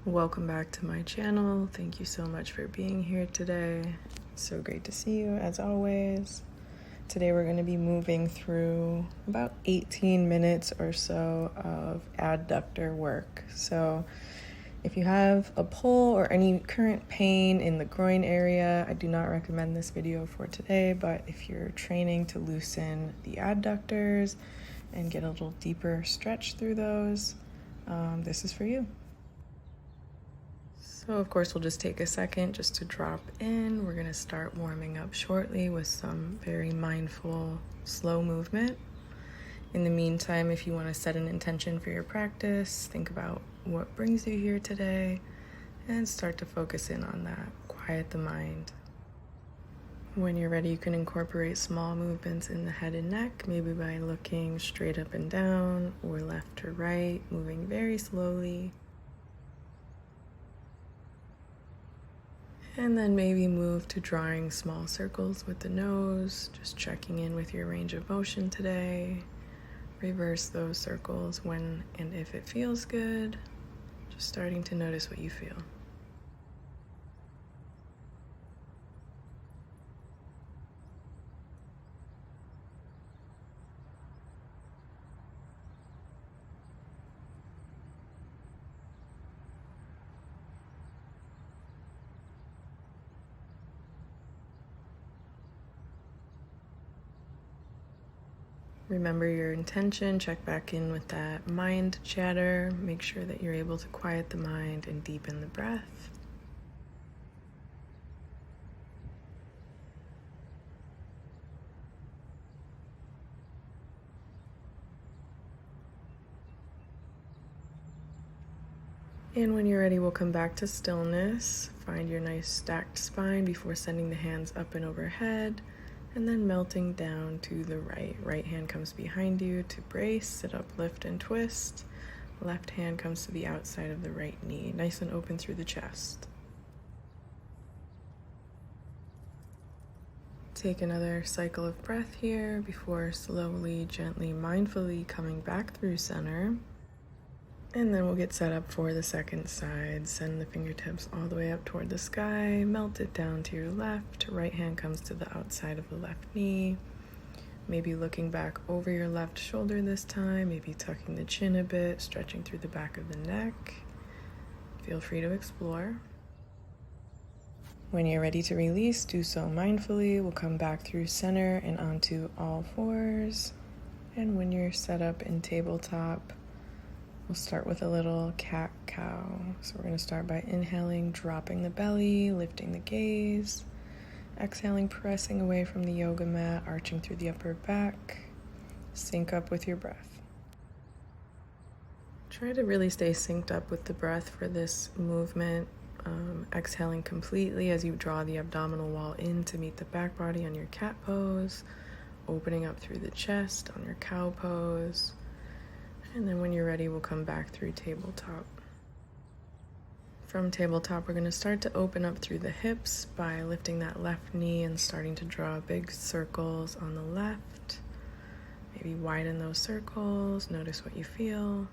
Welcome back to my channel. Thank you so much for being here today. It's so great to see you as always. Today we're going to be moving through about 18 minutes or so of adductor work. So if you have a pull or any current pain in the groin area, I do not recommend this video for today, but if you're training to loosen the adductors and get a little deeper stretch through those, this is for you. So of course we'll just take a second just to drop in. We're gonna start warming up shortly with some very mindful, slow movement. In the meantime, if you wanna set an intention for your practice, think about what brings you here today and start to focus in on that. Quiet the mind. When you're ready, you can incorporate small movements in the head and neck, maybe by looking straight up and down or left to right, moving very slowly. And then maybe move to drawing small circles with the nose, just checking in with your range of motion today. Reverse those circles when and if it feels good. Just starting to notice what you feel. Remember your intention, check back in with that mind chatter, make sure that you're able to quiet the mind and deepen the breath. And when you're ready, we'll come back to stillness. Find your nice stacked spine before sending the hands up and overhead. And then melting down to the right. Right hand comes behind you to brace, sit up, lift, and twist. Left hand comes to the outside of the right knee, nice and open through the chest. Take another cycle of breath here before slowly, gently, mindfully coming back through center. And then we'll get set up for the second side. Send the fingertips all the way up toward the sky. Melt it down to your left. Right hand comes to the outside of the left knee. Maybe looking back over your left shoulder this time. Maybe tucking the chin a bit, stretching through the back of the neck. Feel free to explore. When you're ready to release, do so mindfully. We'll come back through center and onto all fours. And when you're set up in tabletop, we'll start with a little cat-cow. So we're going to start by inhaling, dropping the belly, lifting the gaze. Exhaling, pressing away from the yoga mat, arching through the upper back. Sync up with your breath. Try to really stay synced up with the breath for this movement. Exhaling completely as you draw the abdominal wall in to meet the back body on your cat pose. Opening up through the chest on your cow pose. And then when you're ready, we'll come back through tabletop. From tabletop, we're going to start to open up through the hips by lifting that left knee and starting to draw big circles on the left. Maybe widen those circles, notice what you feel.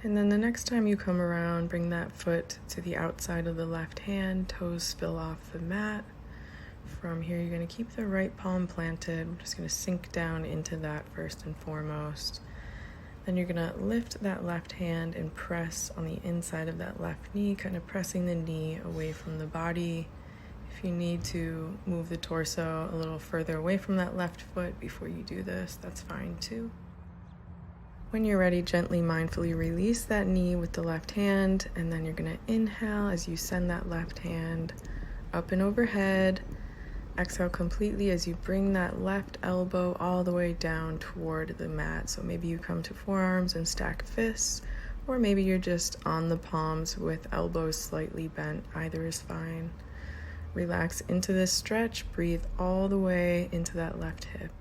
And then the next time you come around, bring that foot to the outside of the left hand, toes spill off the mat. From here, you're going to keep the right palm planted. We're just going to sink down into that first and foremost. Then you're going to lift that left hand and press on the inside of that left knee, kind of pressing the knee away from the body. If you need to move the torso a little further away from that left foot before you do this, that's fine too. When you're ready, gently, mindfully release that knee with the left hand, and then you're going to inhale as you send that left hand up and overhead. Exhale completely as you bring that left elbow all the way down toward the mat. So maybe you come to forearms and stack fists, or maybe you're just on the palms with elbows slightly bent. Either is fine. Relax into this stretch. Breathe all the way into that left hip.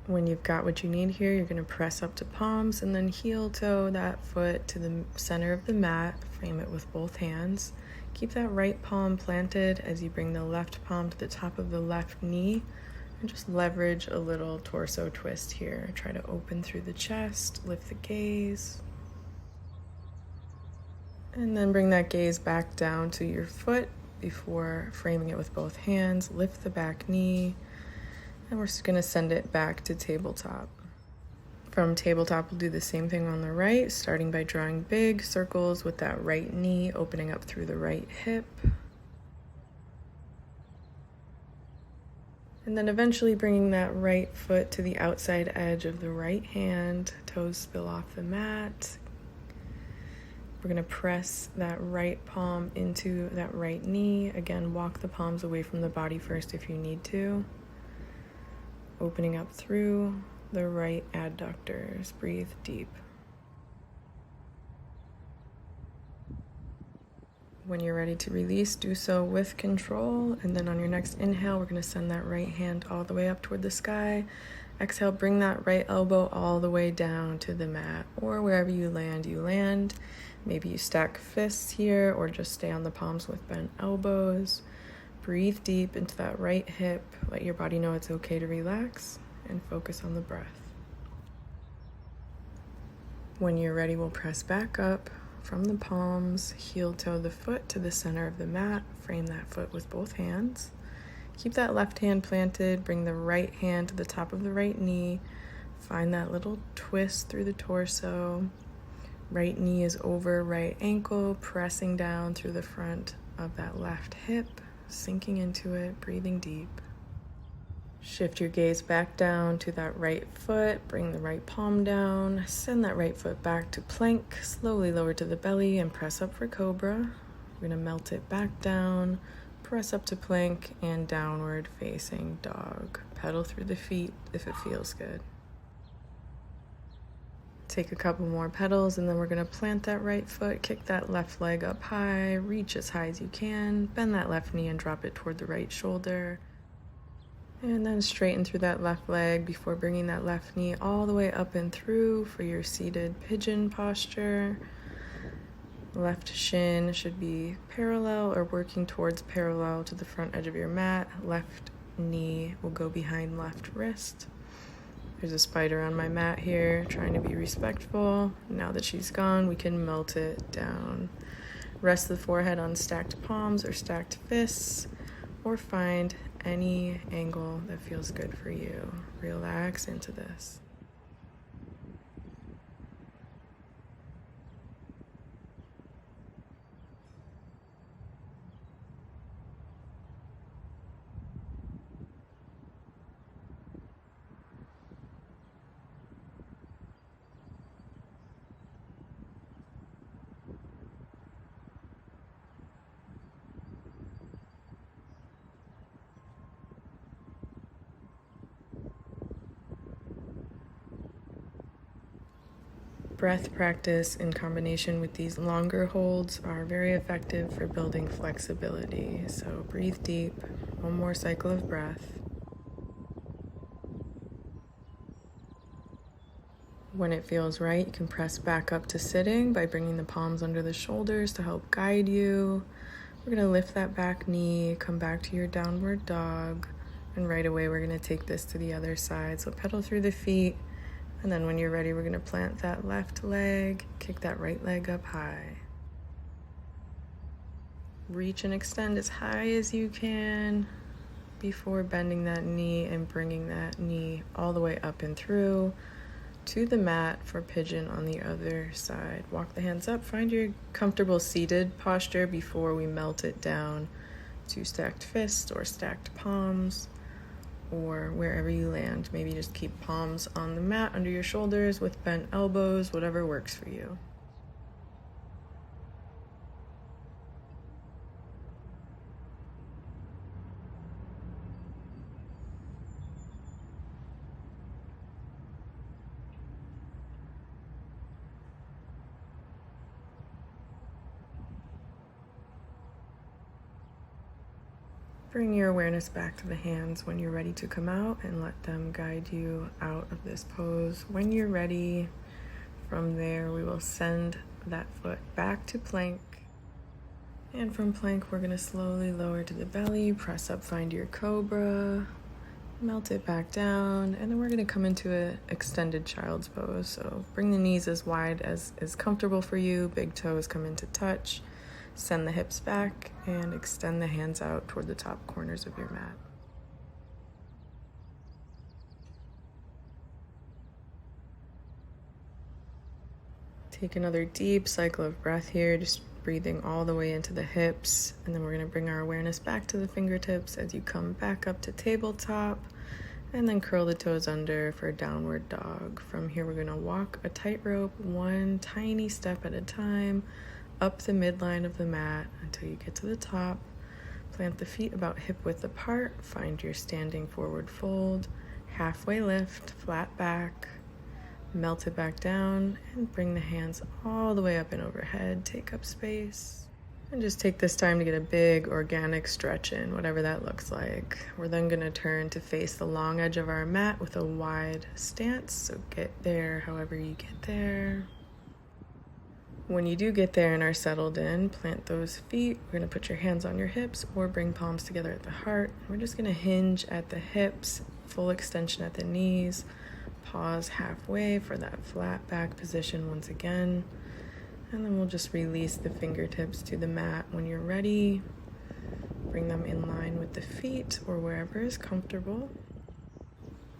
When you've got what you need here, you're going to press up to palms and then heel toe that foot to the center of the mat. Frame it with both hands. Keep that right palm planted as you bring the left palm to the top of the left knee And just leverage a little torso twist here. Try to open through the chest, lift the gaze. And then bring that gaze back down to your foot before framing it with both hands. Lift the back knee, and we're just gonna send it back to tabletop. From tabletop, we'll do the same thing on the right, starting by drawing big circles with that right knee, opening up through the right hip. And then eventually bringing that right foot to the outside edge of the right hand, toes spill off the mat. We're gonna press that right palm into that right knee. Again, walk the palms away from the body first if you need to. Opening up through the right adductors. Breathe deep. When you're ready to release, do so with control. And then on your next inhale, we're gonna send that right hand all the way up toward the sky. Exhale, bring that right elbow all the way down to the mat, or wherever you land. Maybe you stack fists here or just stay on the palms with bent elbows. Breathe deep into that right hip. Let your body know it's okay to relax and focus on the breath. When you're ready, we'll press back up from the palms, heel toe the foot to the center of the mat. Frame that foot with both hands. Keep that left hand planted. Bring the right hand to the top of the right knee. Find that little twist through the torso. Right knee is over right ankle, pressing down through the front of that left hip, sinking into it, breathing deep. Shift your gaze back down to that right foot, bring the right palm down, send that right foot back to plank, slowly lower to the belly and press up for cobra. We're gonna melt it back down, press up to plank and downward facing dog. Pedal through the feet if it feels good. Take a couple more pedals and then we're gonna plant that right foot, kick that left leg up high, reach as high as you can, bend that left knee and drop it toward the right shoulder. And then straighten through that left leg before bringing that left knee all the way up and through for your seated pigeon posture. Left shin should be parallel or working towards parallel to the front edge of your mat. Left knee will go behind left wrist. There's a spider on my mat here, trying to be respectful. Now that she's gone, we can melt it down. Rest the forehead on stacked palms or stacked fists, or find any angle that feels good for you. Relax into this. Breath practice in combination with these longer holds are very effective for building flexibility. So breathe deep, one more cycle of breath. When it feels right, you can press back up to sitting by bringing the palms under the shoulders to help guide you. We're gonna lift that back knee, come back to your downward dog, and right away we're gonna take this to the other side. So pedal through the feet. And then when you're ready, we're gonna plant that left leg, kick that right leg up high. Reach and extend as high as you can before bending that knee and bringing that knee all the way up and through to the mat for pigeon on the other side. Walk the hands up, find your comfortable seated posture before we melt it down to stacked fists or stacked palms, or wherever you land. Maybe just keep palms on the mat under your shoulders with bent elbows, whatever works for you. Bring your awareness back to the hands when you're ready to come out and let them guide you out of this pose. When you're ready, from there we will send that foot back to plank. And from plank, we're gonna slowly lower to the belly, press up, find your cobra. Melt it back down, and then we're going to come into an extended child's pose. So bring the knees as wide as is comfortable for you. Big toes come into touch. Send the hips back and extend the hands out toward the top corners of your mat. Take another deep cycle of breath here, just breathing all the way into the hips. And then we're going to bring our awareness back to the fingertips as you come back up to tabletop. And then curl the toes under for downward dog. From here, we're going to walk a tightrope, one tiny step at a time, up the midline of the mat until you get to the top. Plant the feet about hip width apart. Find your standing forward fold. Halfway lift, flat back. Melt it back down and bring the hands all the way up and overhead. Take up space. And just take this time to get a big organic stretch in, whatever that looks like. We're then going to turn to face the long edge of our mat with a wide stance. So get there however you get there. When you do get there and are settled in, plant those feet. We're going to put your hands on your hips or bring palms together at the heart. We're just going to hinge at the hips, full extension at the knees. Pause halfway for that flat back position once again. And then we'll just release the fingertips to the mat when you're ready. Bring them in line with the feet or wherever is comfortable.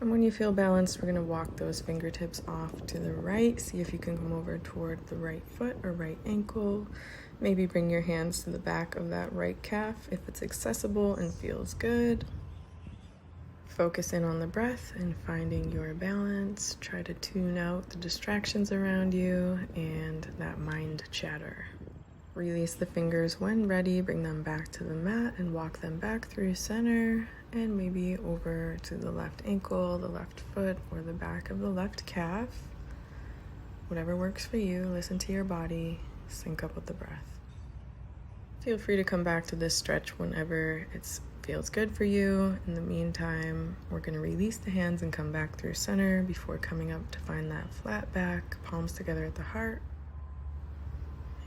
And when you feel balanced, we're going to walk those fingertips off to the right. See if you can come over toward the right foot or right ankle. Maybe bring your hands to the back of that right calf if it's accessible and feels good. Focus in on the breath and finding your balance. Try to tune out the distractions around you and that mind chatter. Release the fingers when ready. Bring them back to the mat and walk them back through center and maybe over to the left ankle, the left foot, or the back of the left calf. Whatever works for you. Listen to your body. Sync up with the breath. Feel free to come back to this stretch whenever it feels good for you. In the meantime, we're going to release the hands and come back through center before coming up to find that flat back, palms together at the heart.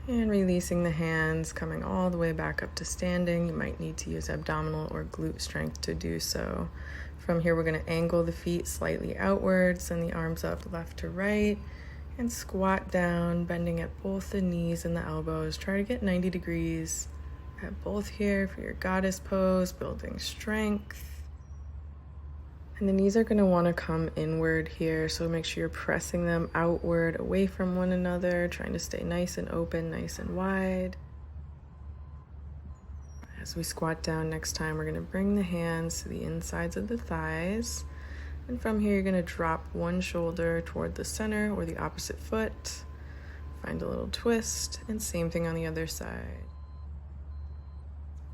And releasing the hands, coming all the way back up to standing. You might need to use abdominal or glute strength to do so. From here, we're going to angle the feet slightly outwards, send the arms up left to right, and squat down, bending at both the knees and the elbows. Try to get 90 degrees at both here for your goddess pose, building strength. And the knees are going to want to come inward here, so make sure you're pressing them outward, away from one another, trying to stay nice and open, nice and wide. As we squat down next time, we're going to bring the hands to the insides of the thighs. And from here, you're going to drop one shoulder toward the center or the opposite foot. Find a little twist, and same thing on the other side.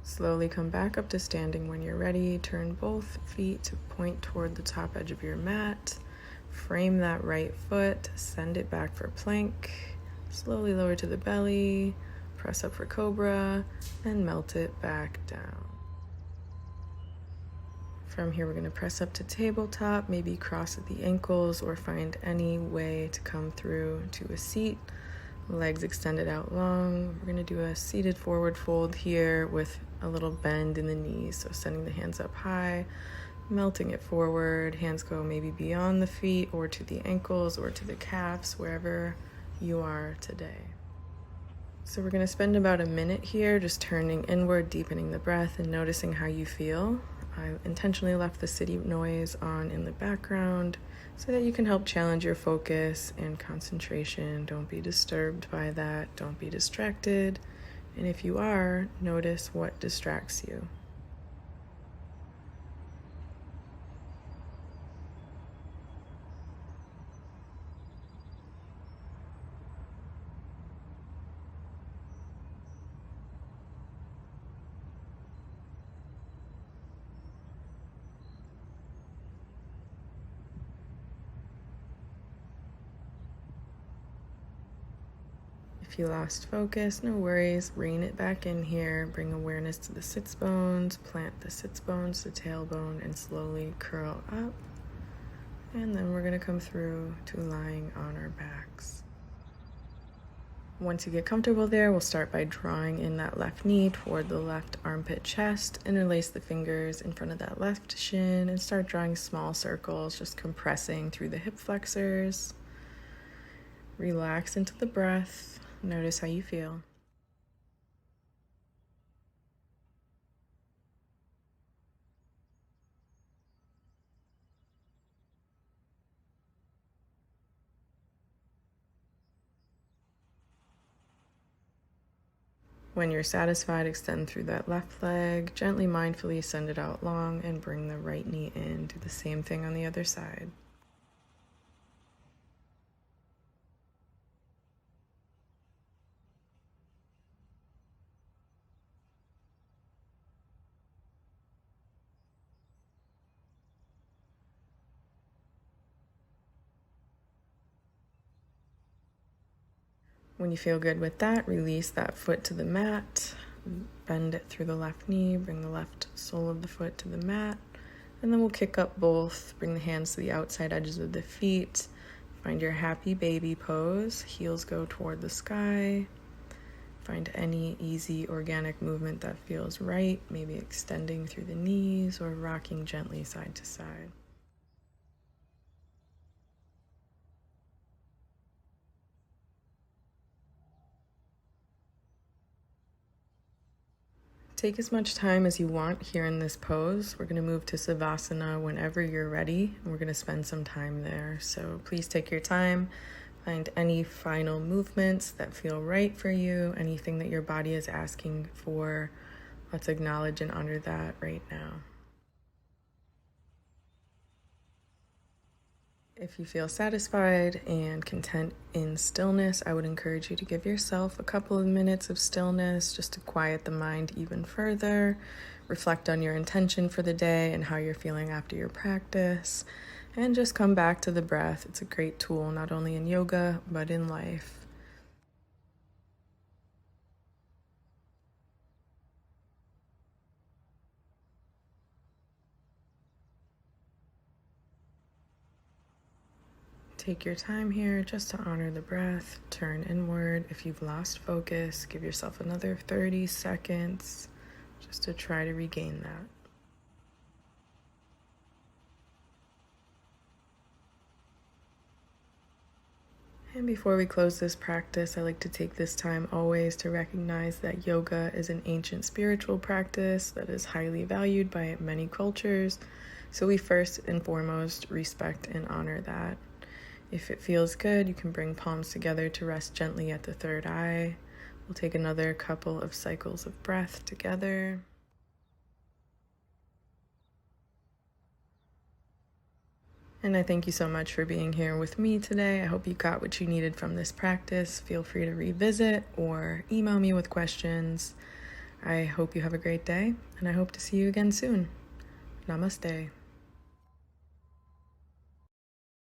Slowly come back up to standing when you're ready. Turn both feet to point toward the top edge of your mat. Frame that right foot, send it back for plank. Slowly lower to the belly, press up for cobra, and melt it back down. From here, we're going to press up to tabletop, maybe cross at the ankles or find any way to come through to a seat. Legs extended out long. We're going to do a seated forward fold here with a little bend in the knees. So sending the hands up high, melting it forward. Hands go maybe beyond the feet or to the ankles or to the calves, wherever you are today. So we're going to spend about a minute here just turning inward, deepening the breath and noticing how you feel. I intentionally left the city noise on in the background so that you can help challenge your focus and concentration. Don't be disturbed by that. Don't be distracted. And if you are, notice what distracts you. If you lost focus, no worries. Rein it back in here. Bring awareness to the sits bones. Plant the sits bones, the tailbone, and slowly curl up. And then we're going to come through to lying on our backs. Once you get comfortable there, we'll start by drawing in that left knee toward the left armpit chest. Interlace the fingers in front of that left shin and start drawing small circles, just compressing through the hip flexors. Relax into the breath. Notice how you feel. When you're satisfied, extend through that left leg, gently, mindfully send it out long and bring the right knee in. Do the same thing on the other side. When you feel good with that, release that foot to the mat, bend it through the left knee, bring the left sole of the foot to the mat, and then we'll kick up both, bring the hands to the outside edges of the feet, find your happy baby pose, heels go toward the sky, find any easy organic movement that feels right, maybe extending through the knees or rocking gently side to side. Take as much time as you want here in this pose. We're going to move to Savasana whenever you're ready, and we're going to spend some time there. So please take your time, find any final movements that feel right for you, anything that your body is asking for. Let's acknowledge and honor that right now. If you feel satisfied and content in stillness, I would encourage you to give yourself a couple of minutes of stillness just to quiet the mind even further. Reflect on your intention for the day and how you're feeling after your practice, and just come back to the breath. It's a great tool, not only in yoga, but in life. Take your time here just to honor the breath. Turn inward. If you've lost focus, give yourself another 30 seconds just to try to regain that. And before we close this practice, I like to take this time always to recognize that yoga is an ancient spiritual practice that is highly valued by many cultures. So we first and foremost respect and honor that. If it feels good, you can bring palms together to rest gently at the third eye. We'll take another couple of cycles of breath together. And I thank you so much for being here with me today. I hope you got what you needed from this practice. Feel free to revisit or email me with questions. I hope you have a great day, and I hope to see you again soon. Namaste.